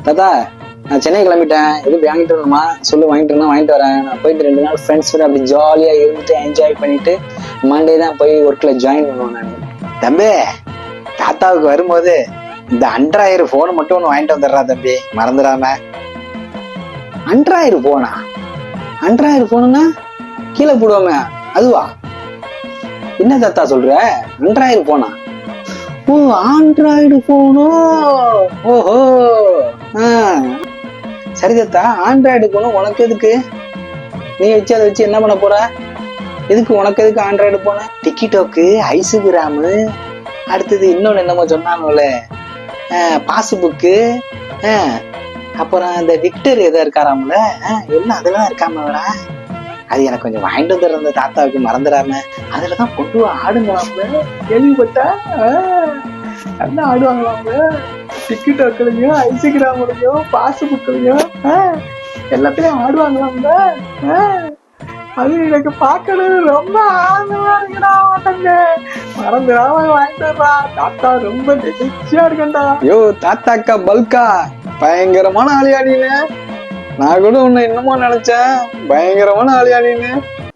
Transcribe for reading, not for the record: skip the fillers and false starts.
தாத்தா நான் சென்னை கிளம்பிட்டேன். எதுவும் வாங்கிட்டு வரணுமா சொல்லு, வாங்கிட்டு வரேன். நான் போயிட்டு 2 நாள் ஃப்ரெண்ட்ஸோட அப்படி ஜாலியா இருந்துட்டு என்ஜாய் பண்ணிட்டு மண்டே தான் போய் ஒர்க்ல ஜாயின் பண்ணுவேன் நான். தம்பி, தாத்தாவுக்கு வரும்போது இந்த அண்ட்ராய்டு போன் மட்டும் ஒண்ணு வாங்கிட்டு வந்துடுறா தம்பி, மறந்துடாம. அண்ட்ராய்டு போனா? அண்ட்ராய்டு போனுன்னா கீழே போடுவோமே அதுவா? என்ன தாத்தா சொல்ற? அண்ட்ராய்டு போனா? ஓ, ஆண்ட்ராய்டு போனோ? ஓஹோ. சரி தாத்தா, ஆண்ட்ராய்டு போனும் உனக்கு எதுக்கு? நீ வச்சு அதை வச்சு என்ன பண்ண போற? எதுக்கு உனக்கு எதுக்கு ஆண்ட்ராய்டு போன? டிக்கிடோக்கு, ஐசுகிராமு, அடுத்தது இன்னொன்னு என்னமோ சொன்னானுல, பாஸ்புக்கு, அப்புறம் இந்த விக்டர் எதோ இருக்காராம்ல, எல்லாம் அதெல்லாம் இருக்காமடா. அது எனக்கு கொஞ்சம் வாங்கிட்டு வந்துடுற அந்த தாத்தாவுக்கு, மறந்துடாம. அதுலதான் கொண்டு ஆடுங்களாம்ல, கேள்விப்பட்ட? நல்லா ஆடுவாங்களாம்ல, டிக்கிடாக்லயும் ஐசிகிராம்லயும் பாஸ்புக்லயும் எல்லாத்துலயும் ஆடுவாங்களாம்ல. அது எனக்கு பார்க்கறது ரொம்ப ஆர்வமா இருக்குடா. தங்க மறந்துடாம வாங்கிட்டு வரா தாத்தா, ரொம்ப நெகிழ்ச்சியா இருக்கண்டா. யோ தாத்தாக்கா பல்கா, பயங்கரமான ஆளியா நீனு. நான் கூட உன்னை என்னமோ நினைச்சேன், பயங்கரமான ஆளியா நீனு.